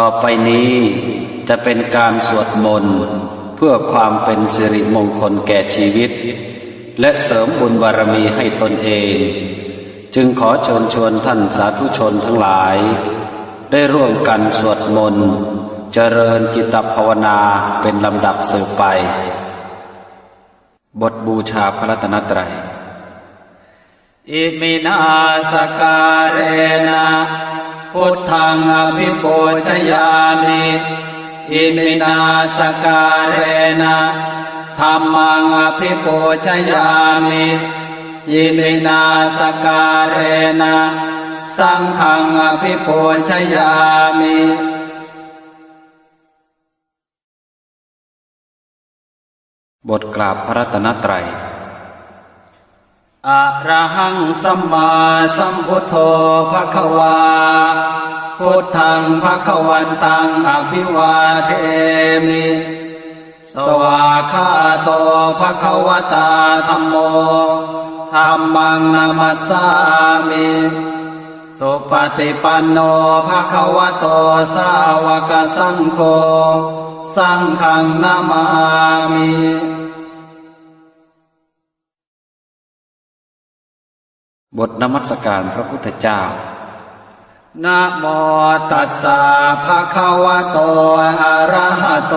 ต่อไปนี้จะเป็นการสวดมนต์เพื่อความเป็นสิริมงคลแก่ชีวิตและเสริมบุญบารมีให้ตนเองจึงขอเชิญชวนท่านสาธุชนทั้งหลายได้ร่วมกันสวดมนต์เจริญจิตภาวนาเป็นลำดับสืบไปบทบูชาพระรัตนตรัยอิมินาสการเรนะพุทธังอภิปูชยามิอิมินาสการเรนะธัมมังอภิปูชยามิอิมินาสการเรนะสังฆังอภิปูชยามิบทกราบพระรัตนตรัยอะระหังสัมมาสัมพุทโธภควาพุทธังภควันตังอภิวาเทมิสวากขาโตภควตาธัมโมธัมมังนามัสสามิสุปฏิปันโนภควโตสาวกสังโฆสังฆังนามามิบทนมัสการพระพุทธเจ้านะโมตัสสะภะคะวะโตอะระหะโต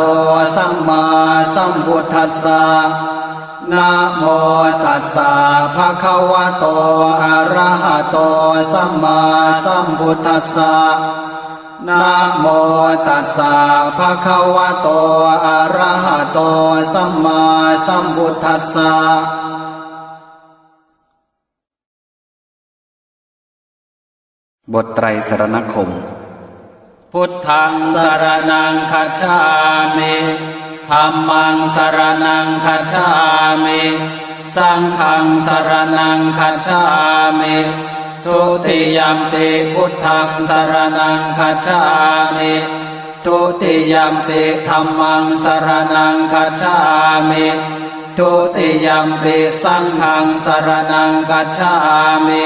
สัมมาสัมพุทธัสสะนะโมตัสสะภะคะวะโตอะระหะโตสัมมาสัมพุทธัสสะนะโมตัสสะภะคะวะโตอะระหะโตสัมมาสัมพุทธัสสะบทไตรสรณคมพุทธังสรณังคัจฉามิธัมมังสรณังคัจฉามิสังฆังสรณังคัจฉามิทุติยัมปิพุทธังสรณังคัจฉามิทุติยัมปิธัมมังสรณังคัจฉามิทุติยัมปิสังฆังสรณังคัจฉามิ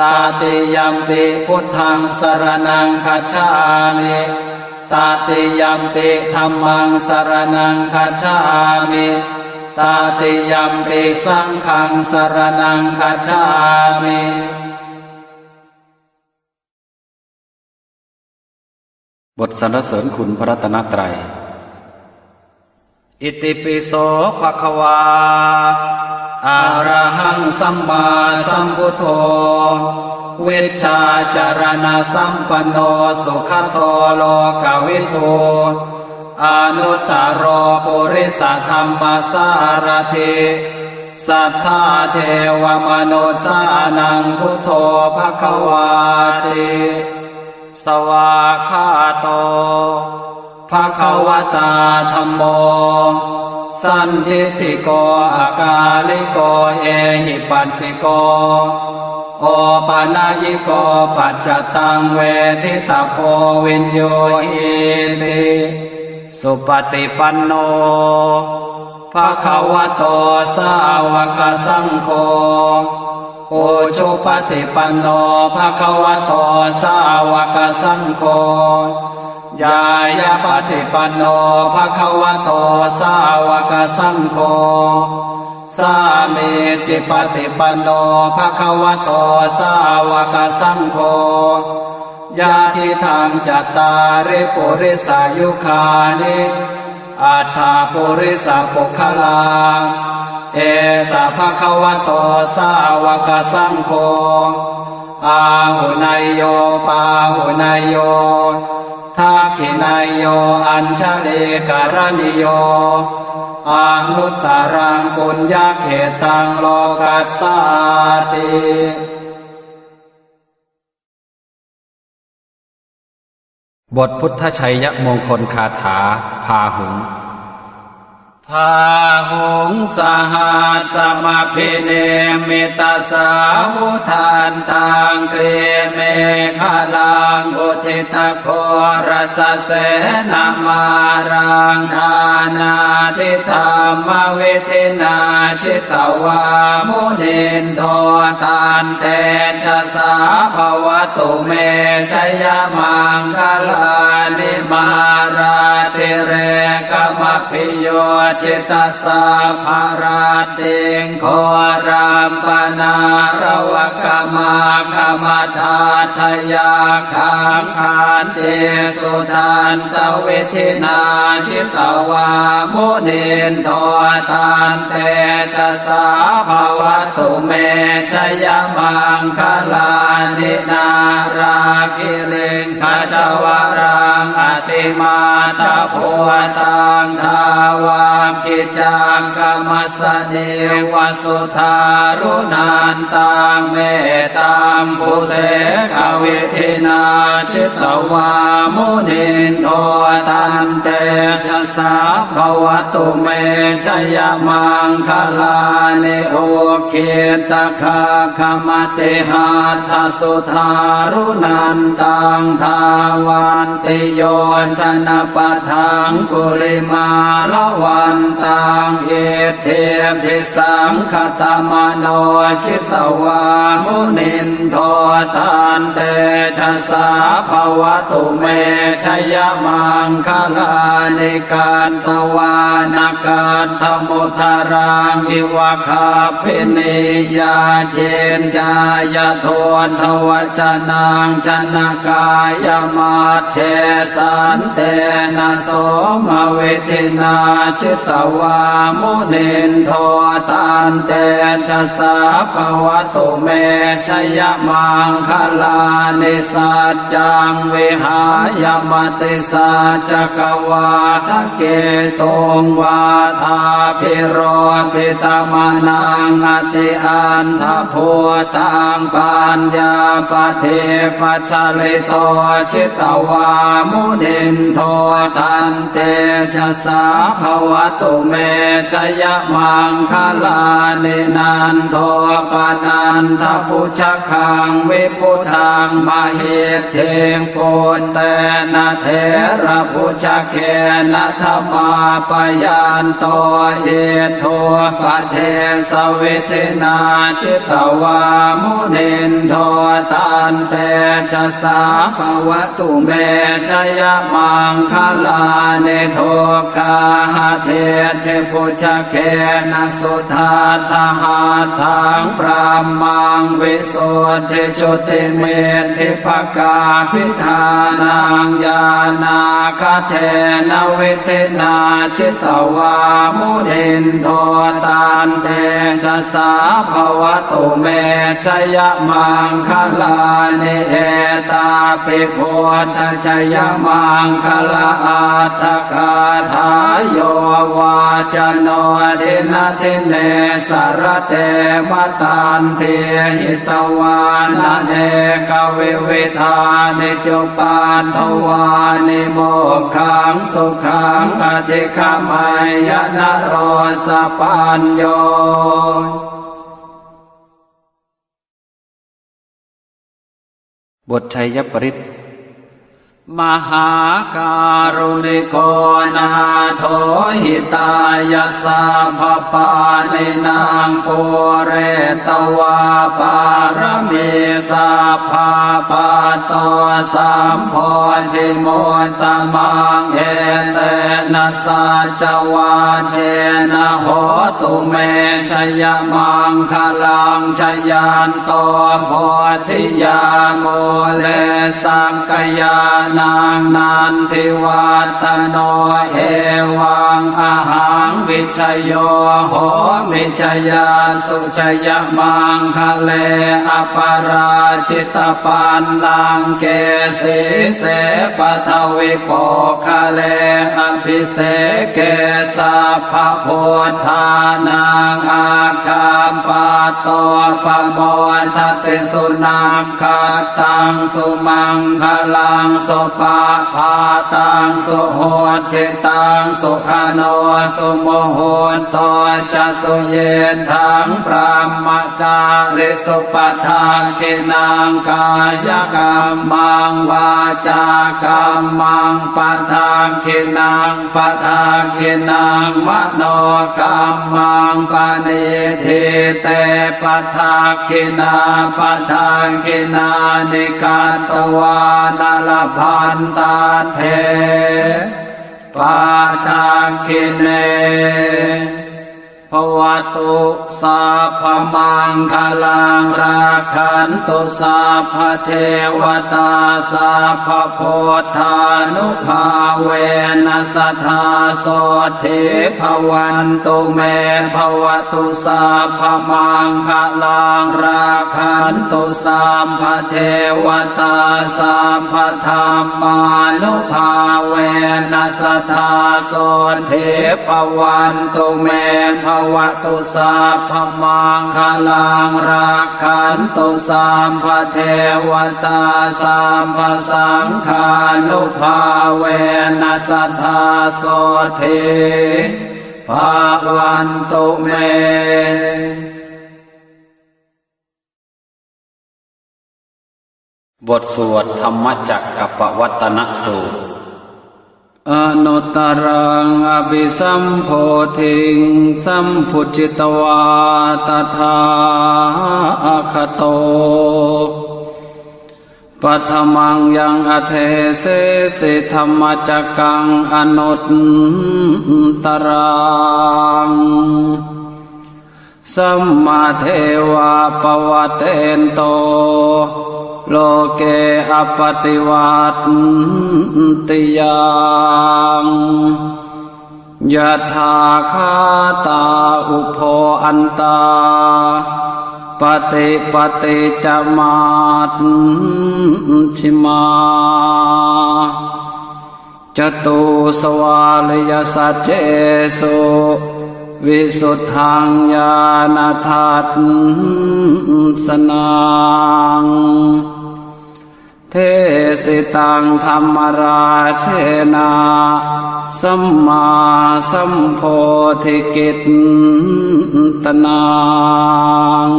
ตาติยัมปิพุทธังสรณังคัจฉามิตาติยัมปิธัมมังสรณังคัจฉามิตาติยัมปิสังฆังสรณังคัจฉามิบทสรรเสริญคุณพระรัตนตรัยอิติปิโสภควาอะระหังสัมมาสัมพุทโธเวชชาจารณะสัมปันโนสุขโตโลกวิทูอนุตตรปุริสธรรมสารถิสัทธาเทวมนุสานังพุทโธภควาติสวากขาโตภควตาธัมโมสันทิฏฐิโกอากาลิโกเอหิปัสสิโกโอปานายิโกปัจจตังเวทิตาโพวินโยหิติสุปฏิปันโนภควโตสาวกสังโฆโอชุปฏิปันโนภควโตสาวกสังโฆยายาปฏิปันโนภควโตสาวกสังโฆสามีจิปฏิปันโนภควโตสาวกสังโฆญาติทางจัตตาริปุริสายุคานิอัฏฐาปุริสปุคลาเอสะภควโตสาวกสังโฆอาหุนายโยปาหุนายโยทักขินายโยอัญชลีการณิโยอานุตตรังปุญญเขตังโลกัสสาติบทพุทธชัยมงคลคาถาพาหุงพาหุงสหัสสมภิเนมิตาสาวุธานตังเกเมฆลังอุทิตโครสเสนามารังทานาทิธรรมเวทินาชิตวามุนินโทตันเตชะสาภวตุเมชยมังคลานิ มาราติเรกมพิโยจิตตสาภาราติงโครามปนารวกมากมธาทยาขังขันติสุทันตเวทินาชิตวามุนินโทตันเตชะสาภวตุเมชยมังคลานินาราคิริงขจวรังอติมาตะโพตังทาวากิจังกมสสเนวสุธารุนันตังเมตัมปุเสกวิทินาชิตวามุนินโทตันเตชะสาภวตุเมชยมังคลานิโอเกตคาคมติหาทสุธารุนันตังทาวันติโยชนะปะทังกุลิมาละวันตังเอเทมทิสังคตมโนจิตวามุนินโทตันเตชะสาภวตุเมชยมังคลานิการตวานการธมุทารังอิวะคาภินิยาเจนจายโทนทวจนังชนะกายมาเทสันเตนะโสมเวทินาชิตวามุนินโทตันเตชะสาภวตุเมชยมังคลานิสัจจังวิหายมติสัจจกวาทะเกตุงวาทาภิโรปิตมนังอติอันทภูตังปัญญาปเทปัจฉลิโตชิตวามุนินโทตันเตชะสาภวตุเมชยมังคลานินันโทปนันทพุชคังวิพุทังมหิทธิงปุณเตนะเถระพุชเกนะธรรมาปยันโตเยโทปเทสวิทินาชิตวามุนินโทตันเตชะสาภวตุเมชยมังคลานิโทกาหเทติพุชเกนะสุธาทหาทังพระมังวิสุทธิจุติเมธิภกาภิธานังญาณาคเทนะวิทินาชิตวามุนินโทตันเตชะสาภวตุเมชยมังคลานิเอตาปิโพธชยมังคลาอัตถคาถาโยวาจโนดินาทิเนสารเตมตันเทหิตวานะเนกวิวิธานิจุปันทวานิโมกขังสุขังปฏิฆามัยยนโรสปัญโยบทชัยปริตมหาการุณิโกนาโถหิตายาสัพพานินางปุเรตวาปารมีสัพพาปะโตสัมโพธิโมตตมังเอเตนะสัจวาเชนะโหตุเมชยมังคลังชยันโตโพธิยาโมเลสังกยานางนันทิวัตโนเอวังอาหังวิชโยโหมิชยาสุชยมังคะเลอปราชิตปันนังเกสีเสปทวิโกคะเลอภิเสเกสัพพโพธานังอาคามปะโตปะโมทติสุนังคาตังสุมังคลังสุปาภาตังสุโหติตังสุขโนสุโมโหตจะสุเยทังพระมจาริสุปทาคินังกายกรรมังวาจากรรมังปทาคินังปทาคินังมโนกรรมังปณิทิเตปทาคินั ปะทางกินานิกาตวานลพันตาเทปะทางกิเนภวตุสัพพมังคลังราคันตุสัพพเทวตาสัพพพุทธานุภาเวนัสทธาโสทิภวันตุเมภวตุสัพพมังคลังราคันตุสัพพเทวตาสัพพธรรมานุภาเวนัสทธาโสทิภวันตุเมภวตุสัพพมังคลังราคันตุสัพพเทวตาสัพพสังฆานุภาเวนัสทธาโสทิภวันตุเมบทสวดธรรมจักรกัปปวัตตนสูตรอนุตตรังอภิสัมโพธิงสัมพุจิตวาตถาคโตปัทมังยังอเทเสสิธรรมจักกังอนุตตรังสัมมาเทวาปวัตเตนโตโลเกอปฏิวัติยังยะถาคาตาอุโภอันตาปฏิปฏิจมาชิมาจตุสวาลยสัจเจสุวิสุทธังญาณทัสสนังเทสิตังธรรมราเชนะสัมมาสัมโพธิกิตตนัง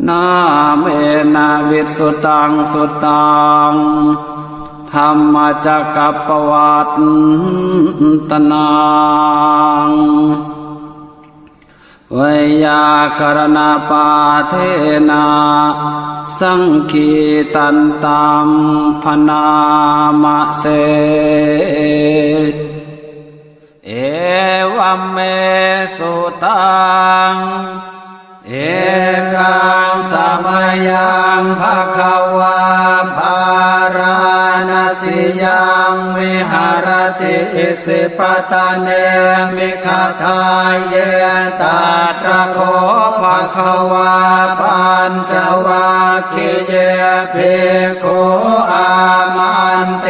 นาเมนะวิสุตังสุตังธรรมจักกัปปวัตตนังเวยากรณปาเทนะสังคีตันตัมพนามะเสเอวัมเมสุตังเอกังสมัยยังภควาภาราณสียังวิหารติอิสิปตะเนมิคทายเยตาตระโคภควาปัญจวัคคีย์เยภิกขุอามันเต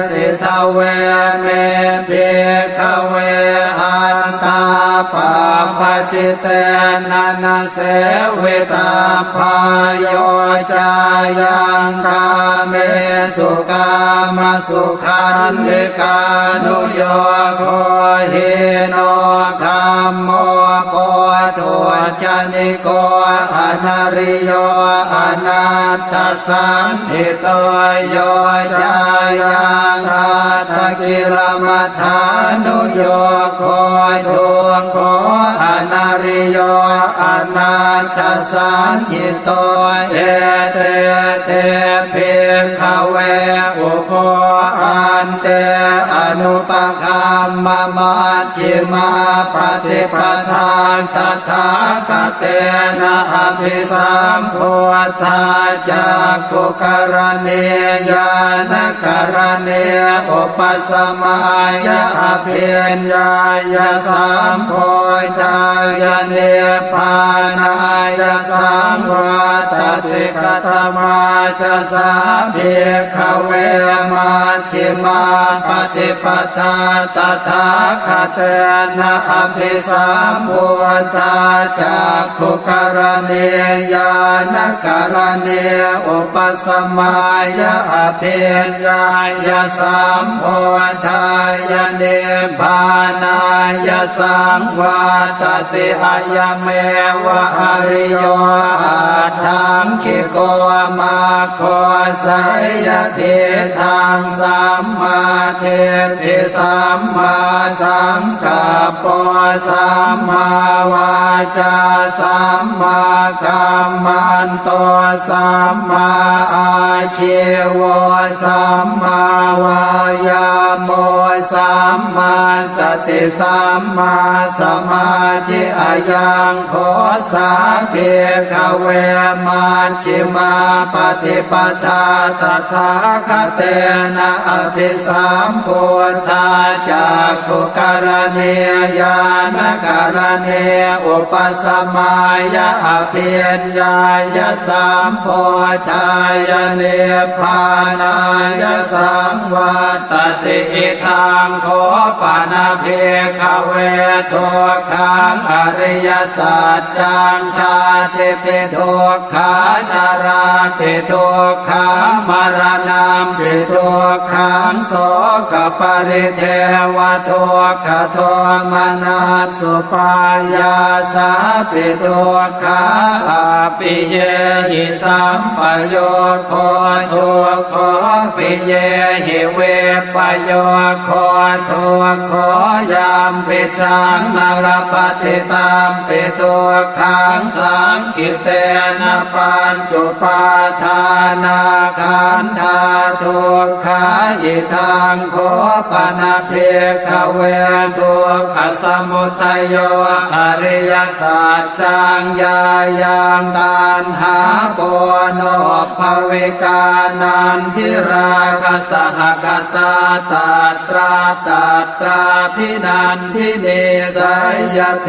สิทเวเมภิกขเวอันตาปะปะจิตเตนะนะเสวิตาพายโยจายังกาเมสุกามสุขันธิกานุโยโคหิโนคัมโมโพธุจนิโกอนาริโยอนัตตสันติโตโยจายังอัตถกิลมัฏฐานุโยโคทุงโคอนาริโยอนัตตสันติโตเอเตเตภิกขเวอุโภอันเตอนุปคัมมะมัชฌิมาปฏิปทาตถาคเตนะอภิสัมพุทธาจักขุกรณีญาณกรณีอุปสัมมายะอภิญญายะสัมโพธายะเนปานายะสังวาตติกตมาจะสาภิกขเวมัชฌิมาปฏิปทาตถาคเตนะอภิสัมพุทธาจักขุกรณีญาณกรณีอุปสัมมายะอภิญญายะสัมโพธายะเนปานายะสังวาตติอะยะเมวะอริโยอาทังคิโกมาโคสัยยะเทธังสั สัมมาทิฏฐิสัมมาสังกัปปะสัมมาวาจาสัมมากัมมันโตสัมมาอาชีวะสัมมาวายาโมสัมมาสติสัมมาสมาธิอายังโฆสาเพียขเวมัชฌิมาปฏิปทาตถาคเตนะอภิสัมพุทธาจักขุกรณียานการณีอุปสมัยอภิญญายสัมโพธายเนพานายสังวัตติอิทังโคปนะเพขเวทุกขังอริยสัจจังชาติปิทุกขาชาราติทุกขามรณะปิทุกขังโสกปริเทวทุกขโทมนัสสุปายาสาปิทุกขาอภิเยหิสัมปโยโคทุกขปิเยหิเวปโยโคทุกขยามปิจังนรปฏิตามปิทุกขังสังคิเตนะปัญจุปาทานาขันธาทุกขาอิทังโคปนะเพขเวทุกขสมุทัยโยอริยสัจจังญายังตัณหาปุโนภวิกานันทิราคะสหกตาตัตราพินันทิเนสยเท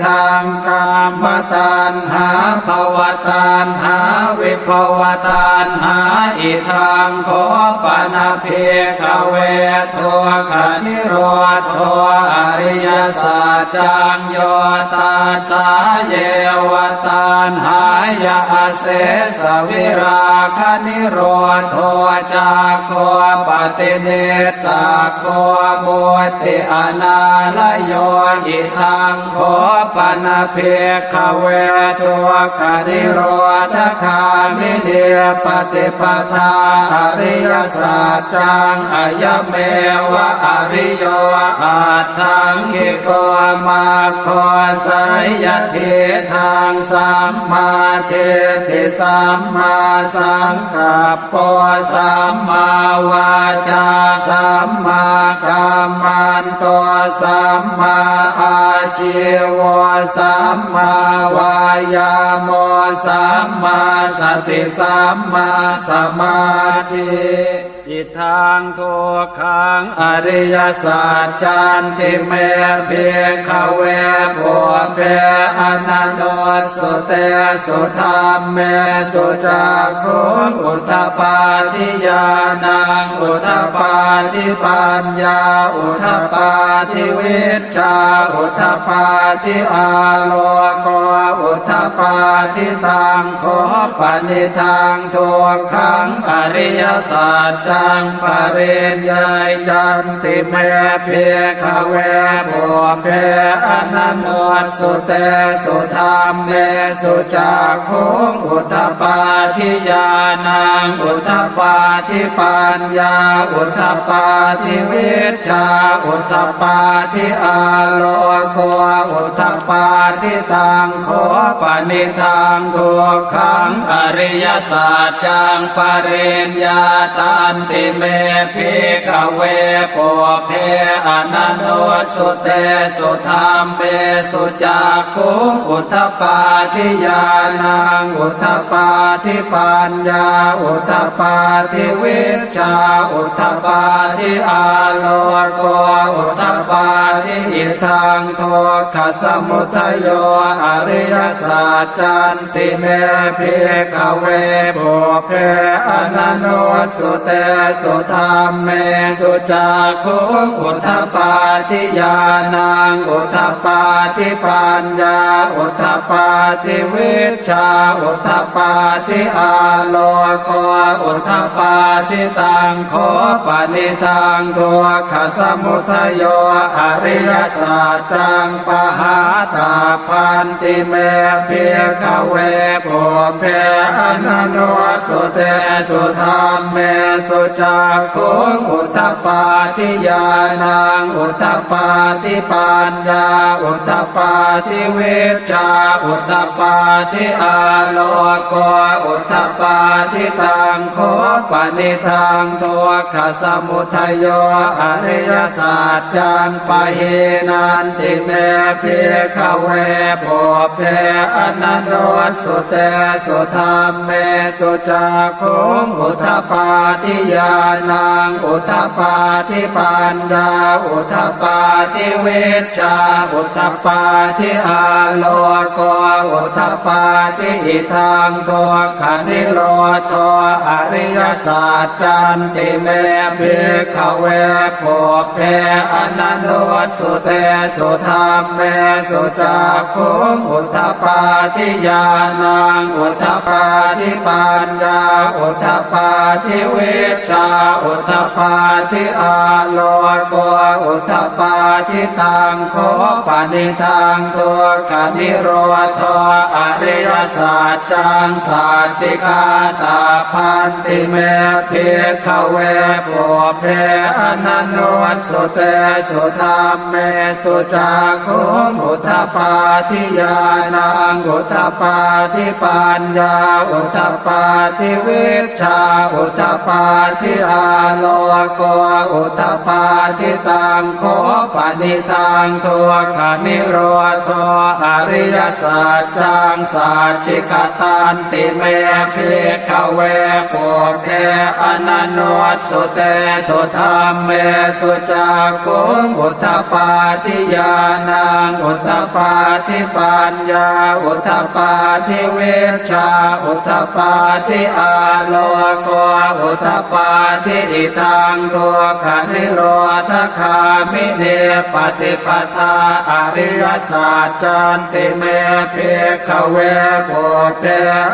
ธังกามตัณหาภวตัณหาวิภวตัณหาอิทังโคปนะเพขเวทุกขนิโรธอริยสัจจังโยตัสสะเยวตัณหายาเสสวิราคะนิโรธจักโคปฏิเนสสะโคมุตติอนาลโยหิทังโคปนะเพขเวทุกขนิโรธคามิเนปฏิปทาอริยสัจจังอายเมวะอริโยอัตถังคิโกมาโคสยเทธังสัมมาทิฏฐิสัมมาสังกัปปะสัมมาวาจาสัมมากัมมันโตสัมมาอาชีวะสัมมาวายาโมสัมมาสติสัมมาสมาธิอิทังทุกขังอริยสัจจันติเมเภขเวโภเพอนันโตสุเตสุธรรมเมสุจักขุงอุทธปาทิญาณังอุทธปาทิปัญญาอุทธปาทิวิชชาอุทธปาทิอาโลโกอุทธปาทิตังโคปนิทังทุกขังอริยสัจจังปริญญายันติเมเพขเวโภเพอนันโนสุเตสุธรรมเมสุจักขุงอุทธปาทิญาณังอุทธปาทิปัญญาอุทธปาทิวิชชาอุทธปาทิอาโลโกอุทธปาทิตังโคปนิทังทุกขังอริยสัจจังปริญญาตันติเมภิกขเวโภเพอนันโนสุเตสุธรรมเมสุจักขุงอุทธปาทิญาณังอุทธปาทิปัญญาอุทธปาทิวิชชาอุทธปาทิอาโลโกอุทธปาทิอิทังทุกขสมุทัยโยอริยสัจจันติเมภิกขเวโภเพอนันโนสุเตสุธรรมเมสุจักขุงอุทธปาทิญาณังอุทธปาทิปัญญาอุทธปาทิวิชชาอุทธปาทิอาโลโกอุทธปาทิตังโคปนิทังทุกขสมุทัยโยอริ ยสัจจังปหาตาพันติเมเพียขเวปุเพอนันโนสุเตสุธรรมเมสุจักขุอุตตปาทิญาณังอุตตปาทิปัญญาอุตตปาทิวิชชาอุตตปาทิอาโลโกอุตตปาทิตังโคปนิทังตัวขสมุทัยโยอริยสัจจังปะเหนันติเมเพียขเวปุเพอนันโนสุเตสุธรรมเมสุจักขุอุทธปาทิญาณังอุทธปาทิปัญญาอุทธปาทิวิชชาอุทธปาทิอาโลโกอุทธปาทิอิทังตัวขันธิโรโทอริยสัจจันติเมภิกขเวปุเพอนันโนสุเตสุธรรมเมสุจักขุอุทธปาทิญาณังอุทธปาทิปัญญาอุทธปาทิวิชชาอุทธปาทิอาโลโกอุทธปาทิตังโคปนิทังตัวขันธิโรโทอริยสัจจังสัจจิกาตาพันติเมภิกขเวปุเพอนันโนสุเตสุธรรมเมสุจักขุอุทธปาทิญาณังอุทธปาทิปัญญาอุทธปาทิวิชชาอุทธปาทิอาโลโกอุทธปาทิตังโคปนิทังตัวขันธิโรโทอริยสัจจังสัจจิกตันติเมภิกขเวปุเพอนันโนสุเตสุธรรมเมสุจักขุอุทธปาทิญาณังอุทธปาทิปัญญาอุทธปาทิวิชชาอุทธปาทิอาโลโกอุทธปาทิอิทังตัวขันธิโรธคามิเนปฏิปทาอริยสัจจันติเมภิกขเวปุเพ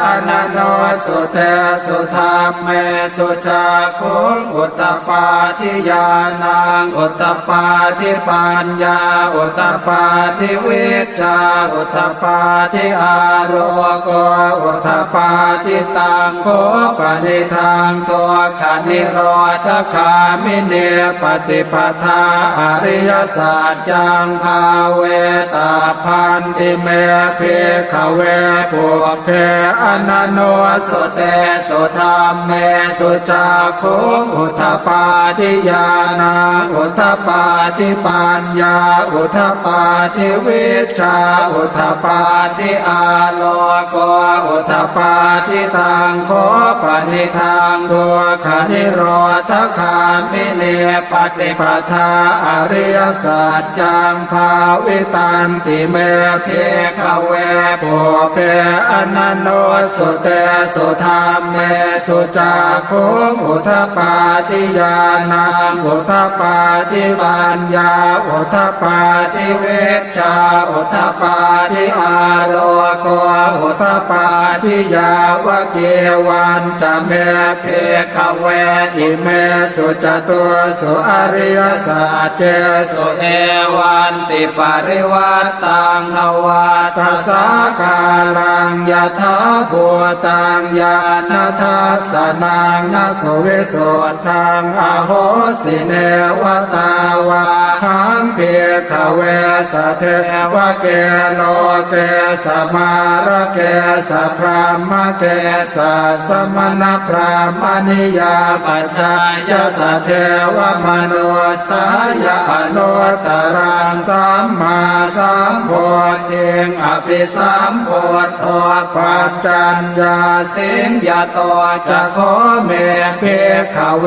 อนันโนสุเตสุธรรมเมสุจักขุอุทธปาทิญาณังอุทธปาทิปัญญาอุทธปาทิวิชชาอุทธปาทิอาโลโกอุทธปาทิตังโคปนิทังตัวขันธิโรธคามิเนปฏิปทาอริยสัจจังภาเวตาพันติเมภิกขเวปุเพอนันโนสุเตสุธรรมเมสุจักขุอุทธปาทิญาณังอุทธปาทิปัญญาอุทธปาทิวิชชาอุทธปาทิอาโลโกอุทธปาทิตังโคปนิทังตัวขันธิโรธคามิเนปฏิปทาอริยสัจจังภาวิตันติเมภิกขเวปุเพอนันโนสุเตสุธรรมเมสุจักขุอุทธปาทิญาณังอุทธปาทิปัญญาอุทธปาทิวิชชาอุทธปาทิอาโลโกอุทธปาทิยาวะเกวันจะเมภิกขเวอิเมสุจตุสุอริยสัจเจสุเอวันติปริวัตตังภวาทัสสะกาลังยะถาภูตังญาณทัสสะนังนะโสวิสุทธังอโหสิเนวตาวาหังเภิกขเวสะเทวะเกโลเกสมาระเกสะพรามเกสะสมณพราหมณิยาปัจจายสะเทวมนุสายะอนุตตรังสัมมาสัมโพธิอภิสัมโพธิปัจจัญญาสิงยะโตจะโคเมภิกขเว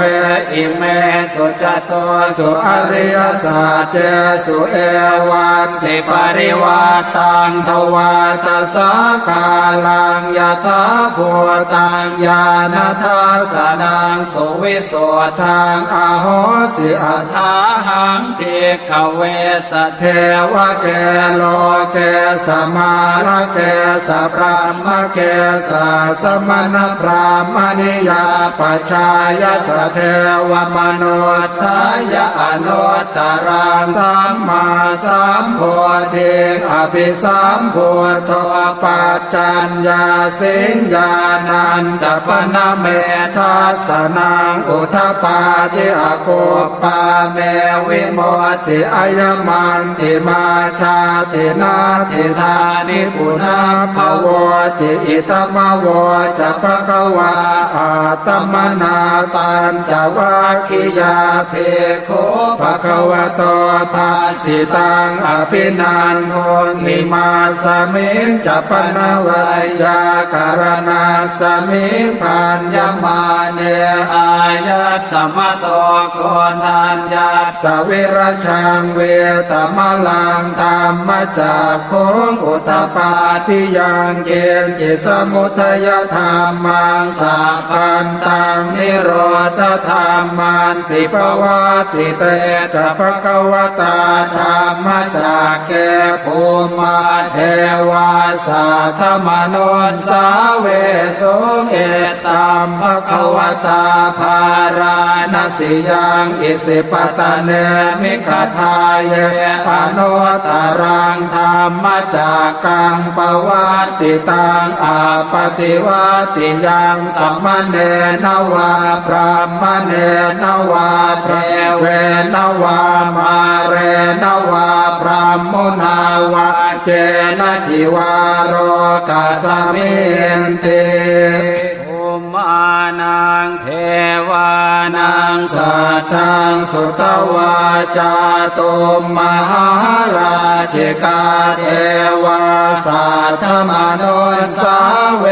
อิเมสุจโตสุอริยสัจเจสุเอวันติปริวัตตังทวาทัสสะกาลังยะถาภูตังญาณทัสสะนังสุวิสุทธังอโหส สิอัฏฐาหังภิกขเวสเทวะเกโลเกสมาระเกสพรามเกสสมณพราหมณิยาปัจจายสเทวมโนสายอนุตตรังสัมมาสัมโพธิอภิสัมพุทโธปัจจัญญาสิงญาณัญจปนเมทัสสนังอุทปาทิอโคปาเมวิโมติอายมันติมาชาตินาทิธานิปุนาภโวติอิตมโวจะภะคะวาอาตมนาตัญจวัคคิยาเพโคภะคะวะโตภาสิตังอภินันโทหิมาสมิงจัปนวายาการณาสมิงพันยมาเนอายัสสมโตโกนัญญาสวิรชังเวตมลังธรรมจักขุงอุทปาทิยังเกณจิสมุทัยธรรมังสัพพันตังนิโรธธรรมันติภวติเตจะภะคะวตาธรรมจักเกภูมาเทวาสัทธมนุสาเวสุเอตัมภะคะวตาภาราณสิยังอิสิปตะเนมิคทายเยปโนตรังธรรมจักกังปวัตติตังอาปฏิวัติยังสัมมเนนวาพรหมเนนวาเทเวนวามาเรนวาพรหมุนาวาเจนะจิวาโรกัสมินติภูมานังเทวานังสัทธังสุตวาจาตุมมหาราชิกาเทวาสัทธมนุสาเว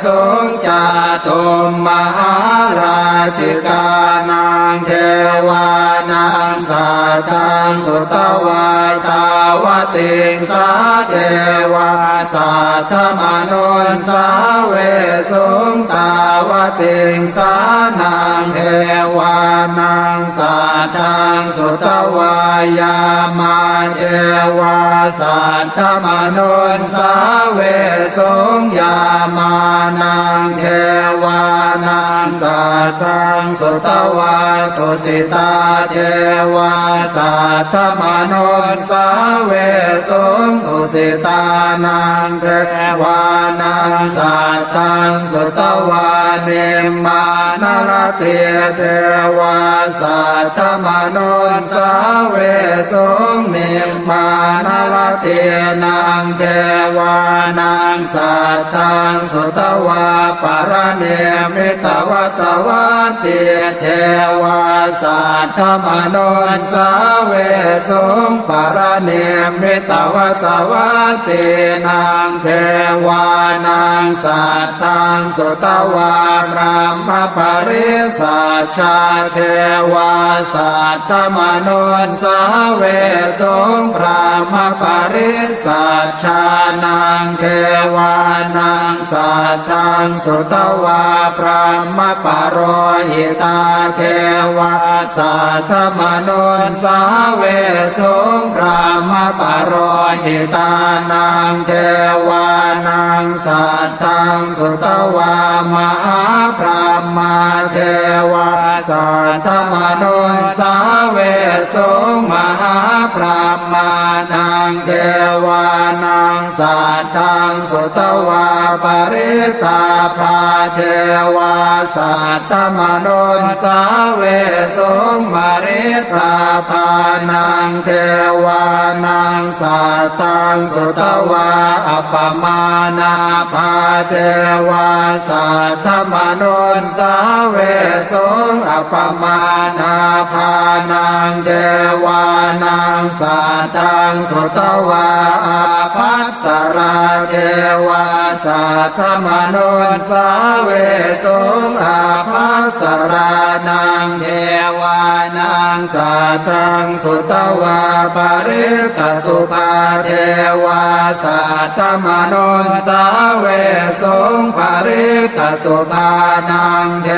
สุงจาตุมมหาราชิกานังเทวานังสัทธังสุตวาตาวติงสาเทวาสัทธมนุสาเวสุงตาวติงสานังเทวานังสัทธังสุตวายามาเทวาสัทธมนุสาเวสุงยามานังเทวานังสัทธังสุตวาตุสิตาเทวาสัทธมนุสาเวสุงตุสิตานังเทวานังสัทธังสุตวาเนมานรเทเทวาสัทธมนุสาเวสุงเนมานรเทนังเทวานังสัทธังสุตวาปรเนมิตวสวัตติเทวาสัทธมนุสาเวสุงปรเนมิตวสวัตตินังเทวานังสัทธังสุตวาพรหมปริสัชชาเทวาสัทธมนุสาเวสุงพรหมปริสัชชานังเทวานังสัทธังสุตวาพรหมปโรหิตาเทวาสัทธมนุสาเวสุงพรหมปโรหิตานังเทวานังสัทธังสุตวามหาพรหมเทวาสัทธมนุสาเวสุงมหาพรหมานังเทวานังสัทธังสุตวาปริตาภาเทวาสัทธมนุสาเวสุงมริตาภานังเทวานังสัทธังสุตวาอัปปมานาภาเทวาสัทธมนุสาเวสุงอัปปมานาภานังเทวา นังสัตตังสุตวาอาภัสสราเทวาสัทธมนุนสาเวสุงอาภัสสรานังเทวานังสัตตังสุตวาปริตตสุภาเทวาสัทธมนุนสาเวสุงปริตตสุภานังเท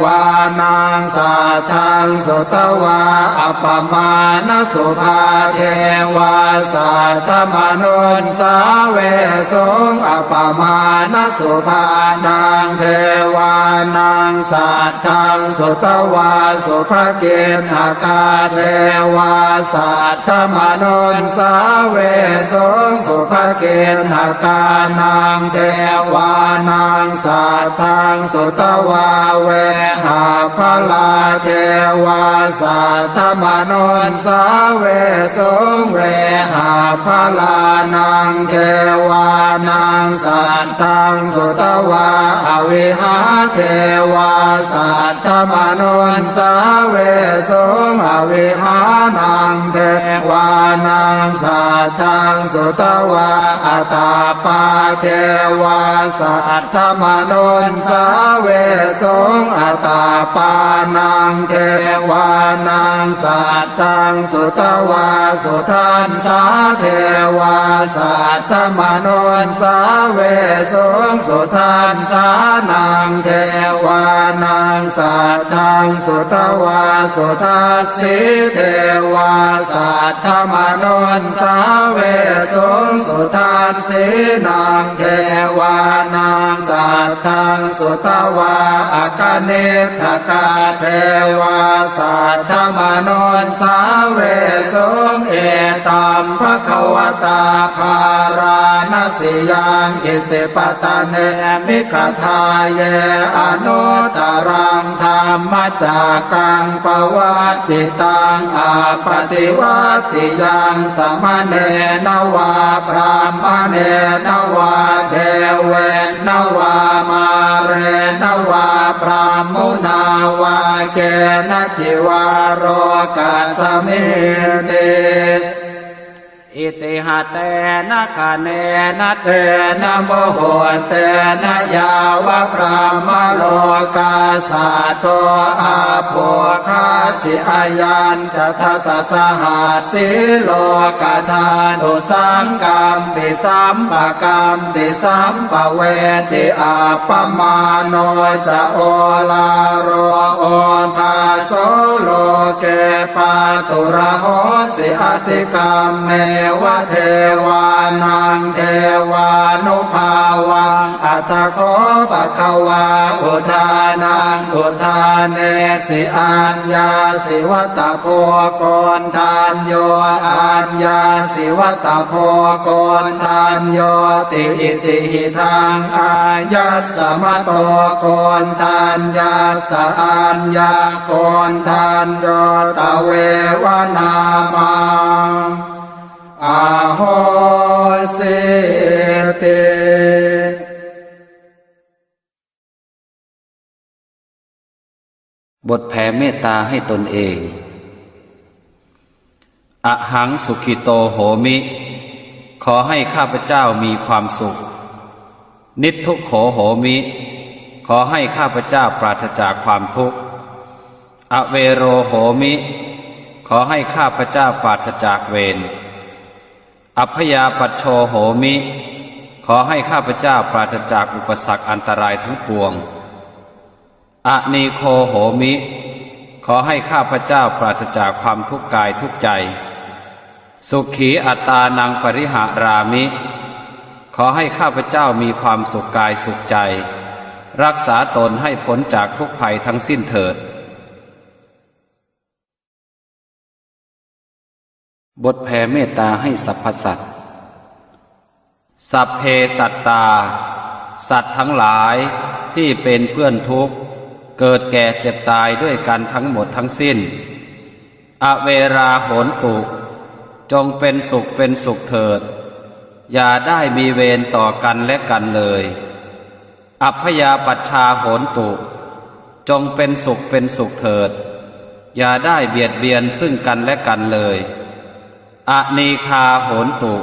วานังสัทธังสุตวาอัปปมาณสุภาเทวาสัทธมนุนสาเวสุงอัปปมาณสุภานังเทวานังสัทธังสุตวาสุภกินหกาเทวาสัทธมนุนสาเวสุงสุภกินหกานังเทวานังสัทธังสุตวาเวหาภลาเทวาสัทธมนุนสาเวสุงเวหาภลานังเทวานังสัทธังสุตวาอวิหาเทวาสัทธมนุนสาเวสุงอวิหานังเทวานังสัทธังสุตวาอัตตาปาเทวาสัทธมนุนสาเวสุงอัตตาปานังเทวานังสัทธังสุตวาสุทันสาเทวาสัทธมนุนสาเวสุงสุทันสานังเทวานังสัทธังสุตวาสุทัสสิเทวาสัทธมนุนสาเวสุงสุทัสสินังเทวานังสัทธังสุตวาอากเนทกาเทวาสัทธมนุนสาเวสุงเอตัมภควตาภาราณสิยังอิสิปตะเนมิขทาเยอนุตตรังธรรมจักกังปวัตติตังอาปฏิวัติยังสมเนนวาพรามเนนวาเทเวนวามาเรนวาพรามมุนาวาเกณจิวาโรกัสสมิเนอิติหะเตนะคะเนนะเตนะโมโหเตนะยาวะพรามโลกาสัตโตอาโภคาจิอายัญจะทัสสะหัสสิโลกธาตุสังกัมปิสัมปะกัมปิสัมปะเวติอาปมาโนจะโอลาโรโอภาโสโลเกปาตุระโหสิอติกัมเมวะเทวานังเทวานุภาวังอัตถโคปะคะวาอุทานังอุทานเนสิอัญญาสิวัตโคโกนทานโยอัญญาสิวัตโคโกนทานโยติอิติหิทังอายัสสมโตโกนทานยัสสะอัญญาโกนทานโยตะเววนามังอาโหสิติบทแผ่เมตตาให้ตนเองอหังสุขิโตโหมิขอให้ข้าพเจ้ามีความสุขนิททุกโขโหมิขอให้ข้าพเจ้าปราศจากความทุกข์อเวโรโหมิขอให้ข้าพเจ้าปราศจากเวรอัพยาปัชโชโหมิขอให้ข้าพเจ้าปราศจากอุปสรรคอันตรายทั้งปวงอนีโคโหมิขอให้ข้าพเจ้าปราศจากความทุกข์กายทุกใจสุขีอัตตานังปริหารามิขอให้ข้าพเจ้ามีความสุขกายสุขใจรักษาตนให้พ้นจากทุกภัยทั้งสิ้นเถิดบทแผ่เมตตาให้สรรพสัตว์สัพเพสัตตาสัตว์ทั้งหลายที่เป็นเพื่อนทุกข์เกิดแก่เจ็บตายด้วยกันทั้งหมดทั้งสิ้นอเวราโหนตุจงเป็นสุขเป็นสุขเถิดอย่าได้มีเวรต่อกันและกันเลยอัพยาปัชชาโหนตุจงเป็นสุขเป็นสุขเถิดอย่าได้เบียดเบียนซึ่งกันและกันเลย อเนคาโหนตุ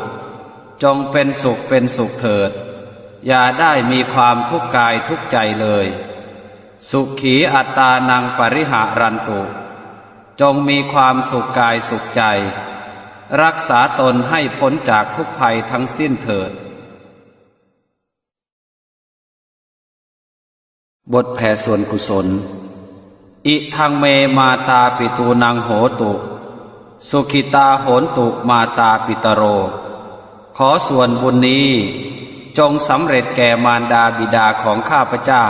จงเป็นสุขเป็นสุขเถิดอย่าได้มีความทุกข์กายทุกข์ใจเลยสุขีอัตตานังปริหารันตุจงมีความสุขกายสุขใจรักษาตนให้พ้นจากทุกภัยทั้งสิ้นเถิดบทแผ่ส่วนกุศลอิทังเมมาตาปิตูนังโหตุสุขิตาโหนตุมาตาปิตโรขอส่วนบุญนี้จงสำเร็จแก่มารดาบิดาของข้าพเจ้า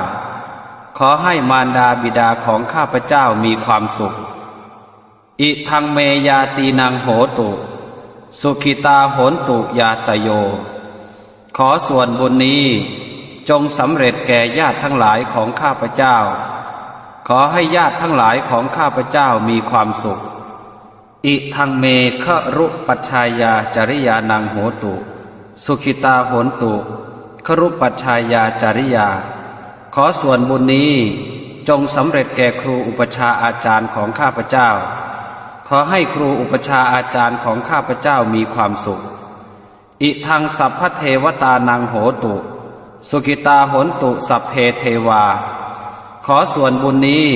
ขอให้มารดาบิดาของข้าพเจ้ามีความสุขอิทังเมยาตีนังโหตุสุขิตาโหนตุยาตโยขอส่วนบุญนี้จงสำเร็จแก่ญาติทั้งหลายของข้าพเจ้าขอให้ญาติทั้งหลายของข้าพเจ้ามีความสุขอิทังเมฆรุปัชชายาจริยานังโหตุสุขิตาโหนตุครุปัชชายาจริยาขอส่วนบุญนี้จงสำเร็จแก่ครูอุปชาอาจารย์ของข้าพเจ้าขอให้ครูอุปชาอาจารย์ของข้าพเจ้ามีความสุขอิทังสัพพเทวตานังโหตุสุขิตาโหนตุสัพเพเทวาขอส่วนบุญนี้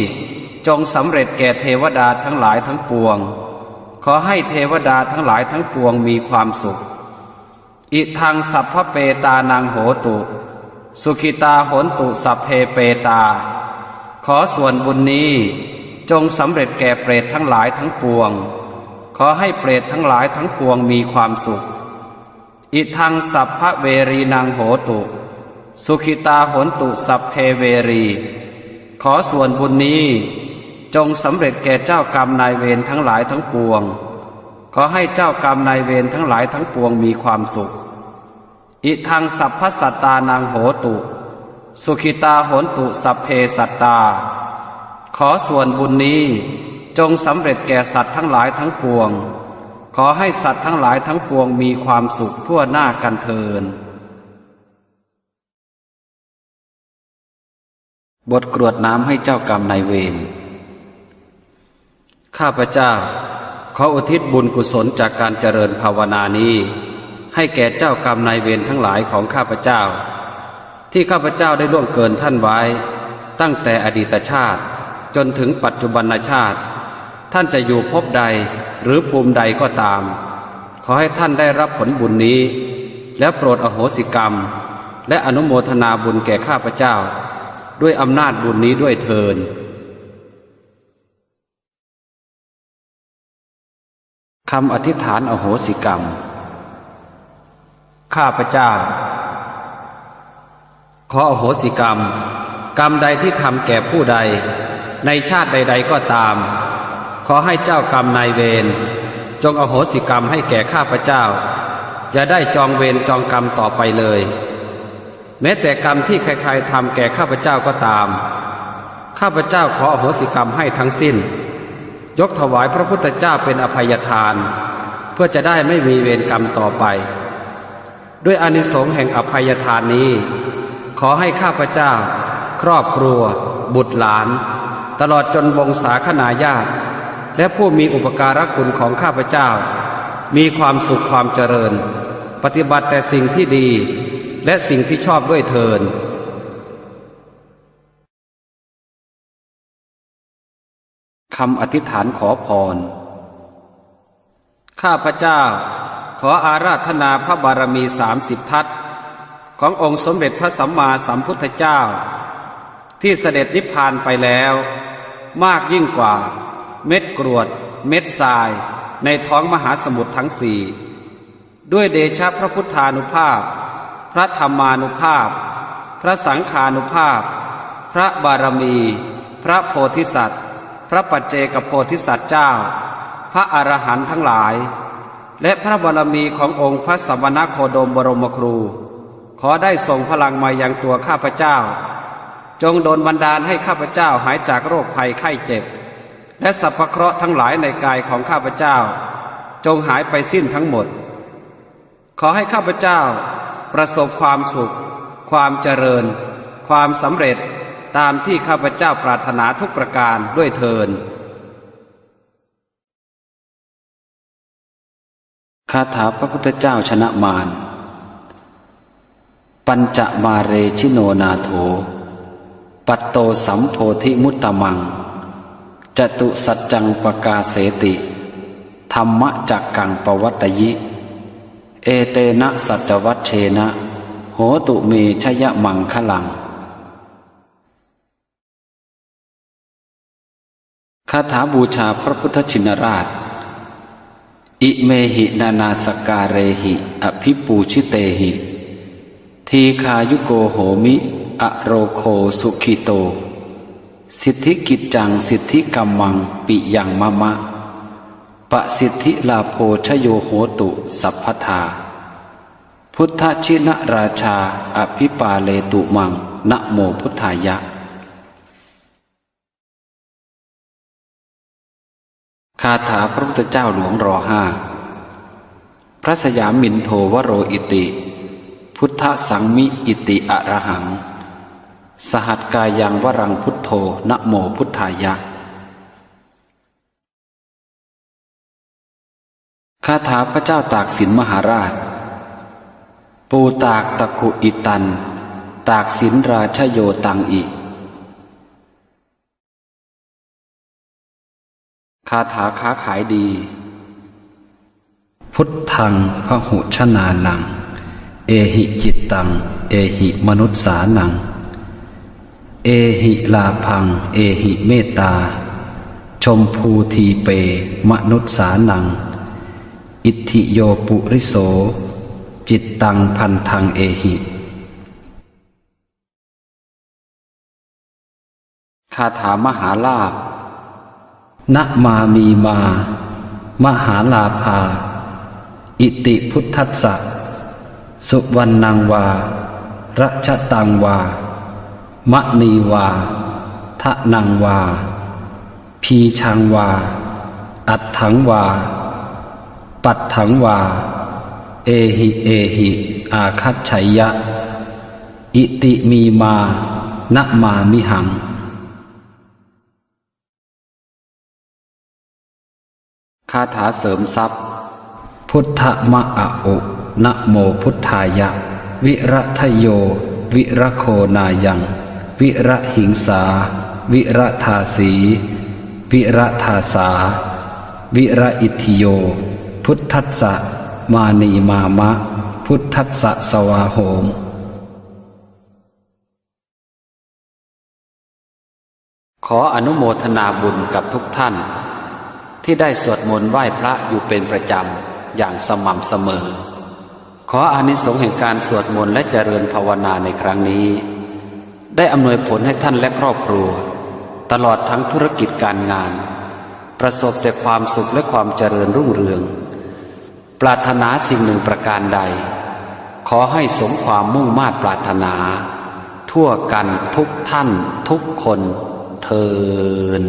จงสำเร็จแก่เทวดาทั้งหลายทั้งปวงขอให้เทวดาทั้งหลายทั้งปวงมีความสุขอิทังสัพพเปตานังโหตุสุขิตาโหนตุสัพเพเปตาขอส่วนบุญนี้จงสำเร็จแก่เปรตทั้งหลายทั้งปวงขอให้เปรตทั้งหลายทั้งปวงมีความสุขอิทังสัพพเวรีนังโหตุสุขิตาโหนตุสัพเพเวรีขอส่วนบุญนี้จงสำเร็จแก่เจ้ากรรมนายเวรทั้งหลายทั้งปวงขอให้เจ้ากรรมนายเวรทั้งหลายทั้งปวงมีความสุขอิทังสัพพสัตตานังโหตุสุขิตาโหนตุสัพเพสัตตาขอส่วนบุญนี้จงสำเร็จแก่สัตว์ทั้งหลายทั้งปวงขอให้สัตว์ทั้งหลายทั้งปวงมีความสุขทั่วหน้ากันเทินบทกรวดน้ำให้เจ้ากรรมนายเวรข้าพเจ้าขออุทิศบุญกุศลจากการเจริญภาวนานี้ให้แก่เจ้ากรรมนายเวรทั้งหลายของข้าพเจ้าที่ข้าพเจ้าได้ล่วงเกินท่านไว้ตั้งแต่อดีตชาติจนถึงปัจจุบันชาติท่านจะอยู่ภพใดหรือภูมิใดก็ตามขอให้ท่านได้รับผลบุญนี้และโปรดอโหสิกรรมและอนุโมทนาบุญแก่ข้าพเจ้าด้วยอำนาจบุญนี้ด้วยเทินคำอธิษฐานอโหสิกรรมข้าพเจ้าขออโหสิกรรมกรรมใดที่ทำแก่ผู้ใดในชาติใดๆก็ตามขอให้เจ้ากรรมนายเวรจงอโหสิกรรมให้แก่ข้าพเจ้าอย่าได้จองเวรจองกรรมต่อไปเลยแม้แต่กรรมที่ใครๆทำแก่ข้าพเจ้าก็ตามข้าพเจ้าขออโหสิกรรมให้ทั้งสิ้นยกถวายพระพุทธเจ้าเป็นอภัยทานเพื่อจะได้ไม่มีเวรกรรมต่อไปด้วยอานิสงส์แห่งอภัยทานนี้ขอให้ข้าพเจ้าครอบครัวบุตรหลานตลอดจนวงศาคณาญาติและผู้มีอุปการะคุณของข้าพเจ้ามีความสุขความเจริญปฏิบัติแต่สิ่งที่ดีและสิ่งที่ชอบด้วยเทินคำอธิษฐานขอพรข้าพเจ้าขออาราธนาพระบารมี30 ทัศขององค์สมเด็จพระสัมมาสัมพุทธเจ้าที่เสด็จนิพพานไปแล้วมากยิ่งกว่าเม็ดกรวดเม็ดทรายในท้องมหาสมุทรทั้งสี่ด้วยเดชะพระพุทธานุภาพพระธรรมานุภาพพระสังฆานุภาพพระบารมีพระโพธิสัตว์พระปัจเจกโพธิสัตว์เจ้าพระอรหันต์ทั้งหลายและพระบารมีขององค์พระสมณโคดมบรมครูขอได้ส่งพลังมายังตัวข้าพเจ้าจงโดลบันดาลให้ข้าพเจ้าหายจากโรคภัยไข้เจ็บและสรรพเคราะห์ทั้งหลายในกายของข้าพเจ้าจงหายไปสิ้นทั้งหมดขอให้ข้าพเจ้าประสบความสุขความเจริญความสำเร็จตามที่ข้าพเจ้าปรารถนาทุกประการด้วยเทิน คาถาพระพุทธเจ้าชนะมารปัญจมาเรชิโนนาโถปัตโตสัมโพธิมุตตมังจตุสัจจังปกาเสติธรรมจักกังปวัตตยิเอเตนะสัจวัชเชนะโหตุเมชยมังคลังคาถาบูชาพระพุทธชินราชอิเมหินานาสการเรหิอภิปูชิเตหิทีคายุโกโหมิอโรโคสุขิโตสิทธิกิจจังสิทธิกัมมังปิยังมะมะปะสิทธิลาโภชโยโหตุสัพพทาพุทธชินราชาอภิปาเลตุมังนะโมพุทธายะคาถาพระพุทธเจ้าหลวงร.5 พระสยามินโทวโรอิติพุทธสังมิอิติอะระหังสหัสกายังวรังพุทโธนะโมพุทธายะคาถาพระเจ้าตากสินมหาราชปูตากตะกุอิตันตากสินราชโยตังอิคาถาค้าขายดีพุทธังพหุชนานังเอหิจิตตังเอหิมนุสสานังเอหิลาพังเอหิเมตตาชมพูทีเปมนุสสานังอิทธิโยปุริโสจิตตังพันธังเอหิคาถามหาลาภนะมามีมามหาลาภาอิติพุทธัสสะสุวรรณังวารัชตังวามะนีวาทะนังวาพีชังวาอัตถังวาปัตถังวาเอหิเอหิอาคัจฉัยยะอิติมีมานะมามิหังคาถาเสริมทรัพย์พุทธมะอะอุนะโมพุทธายะวิรัทโยวิรโคนายังวิระหิงสาวิระทาสีวิระทาสาวิระอิทธิโยพุทธัสสะมานีมามะพุทธัสสะสวาโหมขออนุโมทนาบุญกับทุกท่านที่ได้สวดมนต์ไหว้พระอยู่เป็นประจำอย่างสม่ำเสมอขออานิสงส์แห่งการสวดมนต์และเจริญภาวนาในครั้งนี้ได้อำนวยผลให้ท่านและครอบครัวตลอดทั้งธุรกิจการงานประสบแต่ความสุขและความเจริญรุ่งเรืองปรารถนาสิ่งหนึ่งประการใดขอให้สมความมุ่งมา่ปรารถนาทั่วกันทุกท่านทุกคนเทอญ